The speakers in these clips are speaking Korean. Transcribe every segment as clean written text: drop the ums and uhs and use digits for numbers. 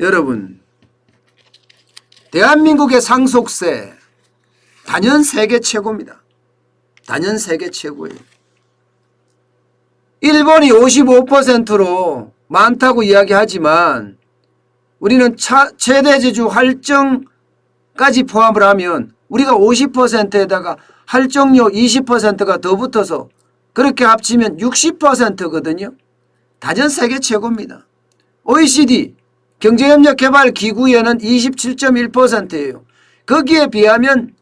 여러분, 대한민국의 상속세 단연 세계 최고입니다. 단연 세계 최고예요. 일본이 55%로 많다고 이야기하지만 우리는 최대 제주 할정까지 포함을 하면 우리가 50%에다가 할정료 20%가 더 붙어서 그렇게 합치면 60%거든요. 단연 세계 최고입니다. OECD 경제협력개발기구에는 27.1%예요. 거기에 비하면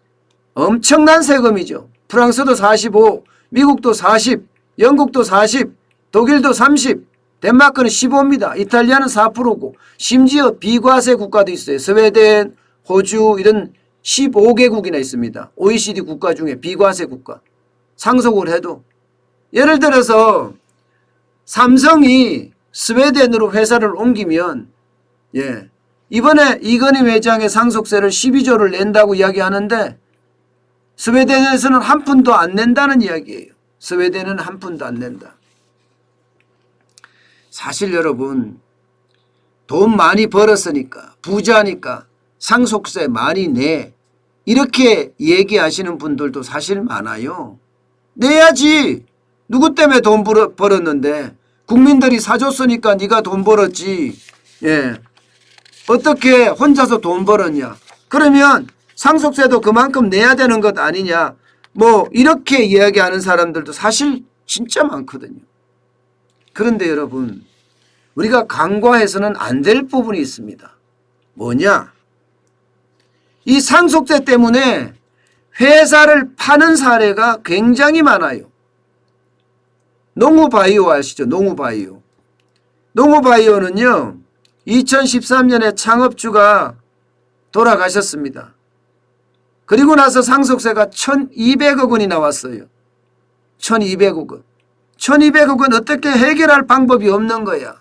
엄청난 세금이죠. 프랑스도 45, 미국도 40, 영국도 40, 독일도 30, 덴마크는 15입니다. 이탈리아는 4%고 심지어 비과세 국가도 있어요. 스웨덴, 호주 이런 15개국이나 있습니다. OECD 국가 중에 비과세 국가. 상속을 해도. 예를 들어서 삼성이 스웨덴으로 회사를 옮기면 이번에 이건희 회장의 상속세를 12조를 낸다고 이야기하는데 스웨덴에서는 한 푼도 안 낸다는 이야기예요. 스웨덴은 한 푼도 안 낸다. 사실 여러분 돈 많이 벌었으니까 부자니까 상속세 많이 내 이렇게 얘기하시는 분들도 사실 많아요. 내야지. 누구 때문에 돈 벌었는데 국민들이 사줬으니까 네가 돈 벌었지. 어떻게 혼자서 돈 벌었냐. 그러면 상속세도 그만큼 내야 되는 것 아니냐. 뭐 이렇게 이야기하는 사람들도 사실 진짜 많거든요. 그런데 여러분 우리가 간과해서는 안 될 부분이 있습니다. 뭐냐. 이 상속세 때문에 회사를 파는 사례가 굉장히 많아요. 농우바이오 아시죠? 농우바이오. 농우바이오는요. 2013년에 창업주가 돌아가셨습니다. 그리고 나서 상속세가 1200억 원이 나왔어요. 1200억 원. 1200억 원 어떻게 해결할 방법이 없는 거야.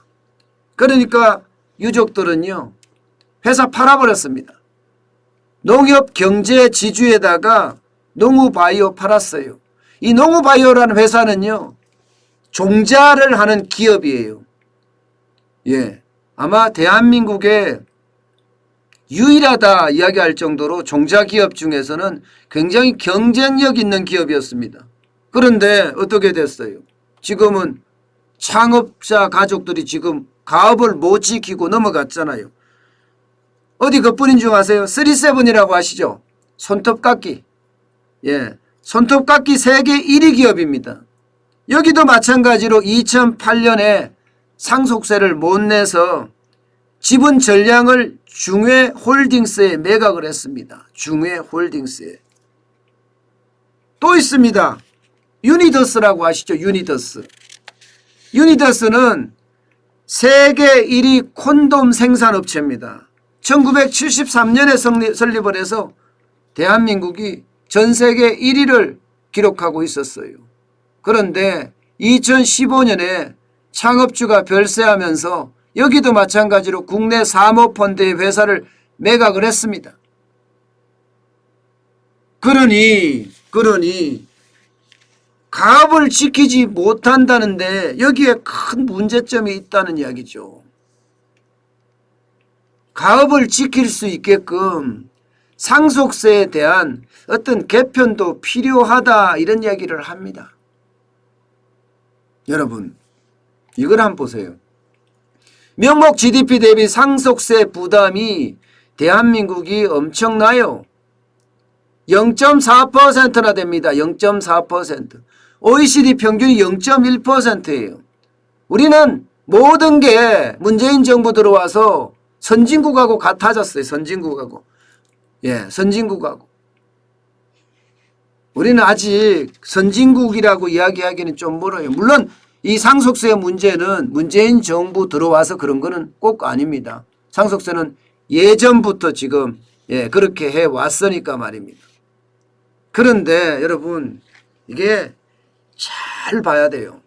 그러니까 유족들은요. 회사 팔아버렸습니다. 농협 경제 지주에다가 농우바이오 팔았어요. 이 농우바이오라는 회사는요. 종자를 하는 기업이에요. 아마 대한민국에 유일하다 이야기할 정도로 종자기업 중에서는 굉장히 경쟁력 있는 기업이었습니다. 그런데 어떻게 됐어요? 지금은 창업자 가족들이 지금 가업을 못 지키고 넘어갔잖아요. 어디 그뿐인 줄 아세요? 37이라고 아시죠? 손톱깎이. 손톱깎이 세계 1위 기업입니다. 여기도 마찬가지로 2008년에 상속세를 못 내서 지분 전량을 중회홀딩스에 매각을 했습니다. 중회홀딩스에. 또 있습니다. 유니더스라고 아시죠? 유니더스. 유니더스는 세계 1위 콘돔 생산업체입니다. 1973년에 설립을 해서 대한민국이 전 세계 1위를 기록하고 있었어요. 그런데 2015년에 창업주가 별세하면서 여기도 마찬가지로 국내 사모펀드의 회사를 매각을 했습니다. 그러니 가업을 지키지 못한다는데 여기에 큰 문제점이 있다는 이야기죠. 가업을 지킬 수 있게끔 상속세에 대한 어떤 개편도 필요하다 이런 이야기를 합니다. 여러분 이걸 한번 보세요. 명목 GDP 대비 상속세 부담이 대한민국이 엄청나요. 0.4%나 됩니다. 0.4%. OECD 평균이 0.1%예요. 우리는 모든 게 문재인 정부 들어와서 선진국하고 같아졌어요. 선진국하고. 선진국하고. 우리는 아직 선진국이라고 이야기하기는 좀 멀어요. 물론 이 상속세 문제는 문재인 정부 들어와서 그런 거는 꼭 아닙니다. 상속세는 예전부터 지금 그렇게 해왔으니까 말입니다. 그런데 여러분 이게 잘 봐야 돼요.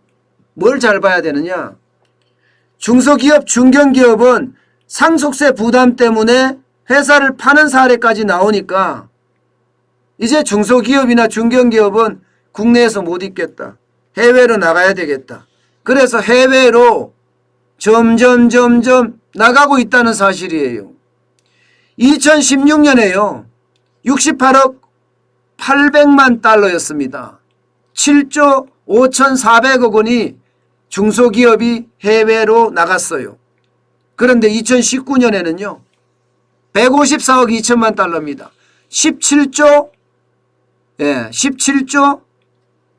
뭘 잘 봐야 되느냐. 중소기업, 중견기업은 상속세 부담 때문에 회사를 파는 사례까지 나오니까 이제 중소기업이나 중견기업은 국내에서 못 있겠다. 해외로 나가야 되겠다. 그래서 해외로 점점 나가고 있다는 사실이에요. 2016년에요. 68억 800만 달러였습니다. 7조 5,400억 원이 중소기업이 해외로 나갔어요. 그런데 2019년에는요. 154억 2천만 달러입니다. 17조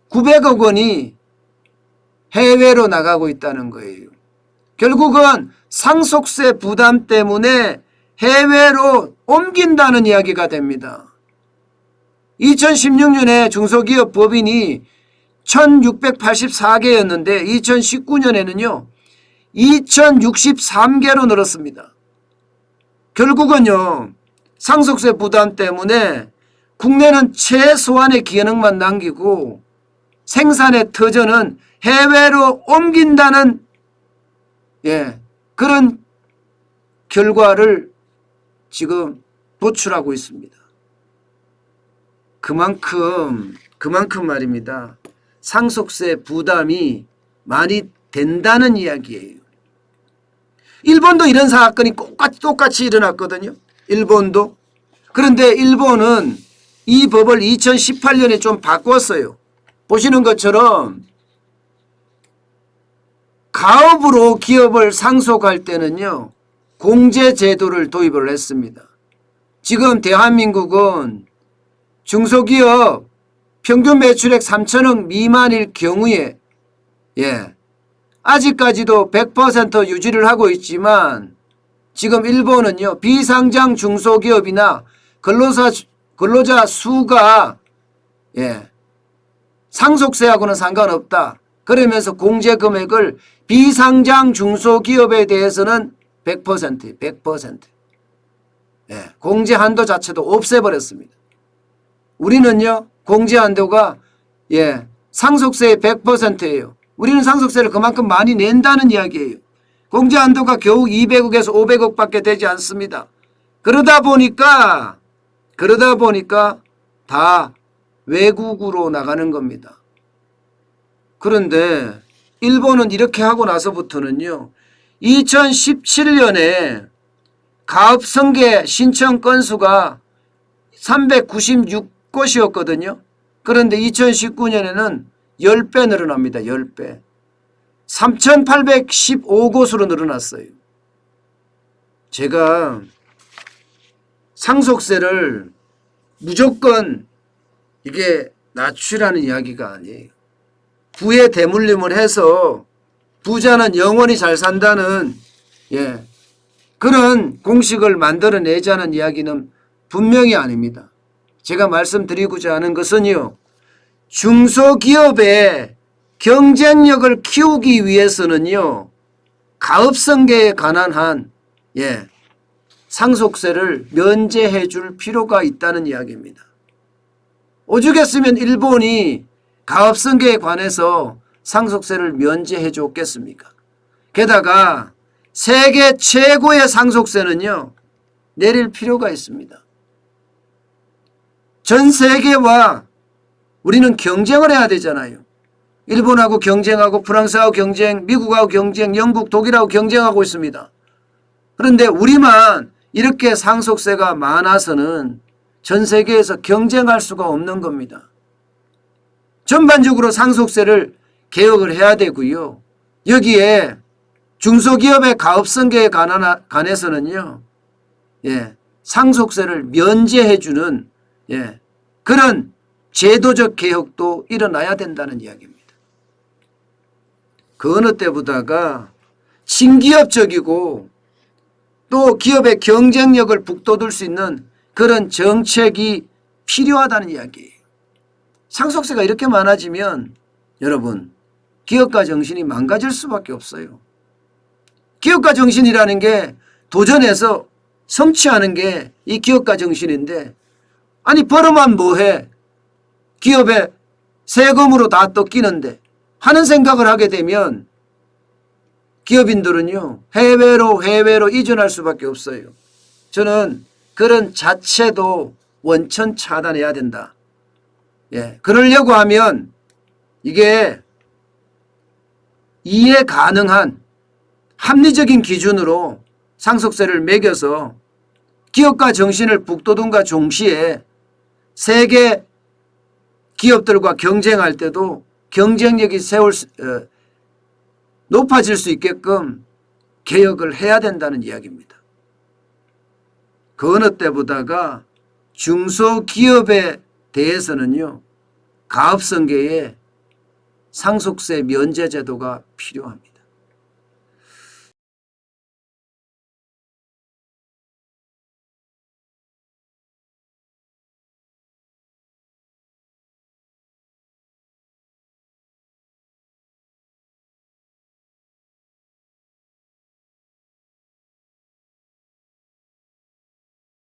900억 원이 해외로 나가고 있다는 거예요. 결국은 상속세 부담 때문에 해외로 옮긴다는 이야기가 됩니다. 2016년에 중소기업 법인이 1684개였는데 2019년에는요 2063개로 늘었습니다. 결국은요 상속세 부담 때문에 국내는 최소한의 기능만 남기고 생산의 터전은 해외로 옮긴다는 그런 결과를 지금 도출하고 있습니다. 그만큼 말입니다. 상속세 부담이 많이 된다는 이야기예요. 일본도 이런 사건이 똑같이 일어났거든요. 일본도. 그런데 일본은 이 법을 2018년에 좀 바꿨어요. 보시는 것처럼 가업으로 기업을 상속할 때는요. 공제 제도를 도입을 했습니다. 지금 대한민국은 중소기업 평균 매출액 3천억 미만일 경우에 아직까지도 100% 유지를 하고 있지만 지금 일본은요. 비상장 중소기업이나 근로자 수가 상속세하고는 상관없다. 그러면서 공제 금액을 비상장 중소기업에 대해서는 100%. 공제 한도 자체도 없애버렸습니다. 우리는요. 공제 한도가 상속세의 100%예요. 우리는 상속세를 그만큼 많이 낸다는 이야기예요. 공제 한도가 겨우 200억에서 500억밖에 되지 않습니다. 그러다 보니까 다 외국으로 나가는 겁니다. 그런데 일본은 이렇게 하고 나서부터는요. 2017년에 가업승계 신청 건수가 396곳이었거든요. 그런데 2019년에는 10배 늘어납니다. 10배. 3,815곳으로 늘어났어요. 제가 상속세를 무조건 이게 낮추라는 이야기가 아니에요. 부에 대물림을 해서 부자는 영원히 잘 산다는 그런 공식을 만들어내자는 이야기는 분명히 아닙니다. 제가 말씀드리고자 하는 것은요. 중소기업의 경쟁력을 키우기 위해서는요. 가업승계에 관한 한 상속세를 면제해 줄 필요가 있다는 이야기입니다. 오죽했으면 일본이 가업승계에 관해서 상속세를 면제해 줬겠습니까? 게다가 세계 최고의 상속세는요. 내릴 필요가 있습니다. 전 세계와 우리는 경쟁을 해야 되잖아요. 일본하고 경쟁하고 프랑스하고 경쟁, 미국하고 경쟁, 영국, 독일하고 경쟁하고 있습니다. 그런데 우리만 이렇게 상속세가 많아서는 전 세계에서 경쟁할 수가 없는 겁니다. 전반적으로 상속세를 개혁을 해야 되고요. 여기에 중소기업의 가업승계에 관해서는요. 상속세를 면제해 주는 그런 제도적 개혁도 일어나야 된다는 이야기입니다. 그 어느 때보다가 친기업적이고 또 기업의 경쟁력을 북돋을 수 있는 그런 정책이 필요하다는 이야기예요. 상속세가 이렇게 많아지면 여러분 기업가 정신이 망가질 수밖에 없어요. 기업가 정신이라는 게 도전해서 성취하는 게 이 기업가 정신인데 아니 벌어만 뭐해. 기업에 세금으로 다 뜯기는데 하는 생각을 하게 되면 기업인들은요. 해외로 이전할 수밖에 없어요. 저는 그런 자체도 원천 차단해야 된다. 그러려고 하면 이게 이해 가능한 합리적인 기준으로 상속세를 매겨서 기업가 정신을 북돋움과 동시에 세계 기업들과 경쟁할 때도 경쟁력이 높아질 수 있게끔 개혁을 해야 된다는 이야기입니다. 그 어느 때보다가 중소기업에 대해서는요, 가업성계에 상속세 면제 제도가 필요합니다.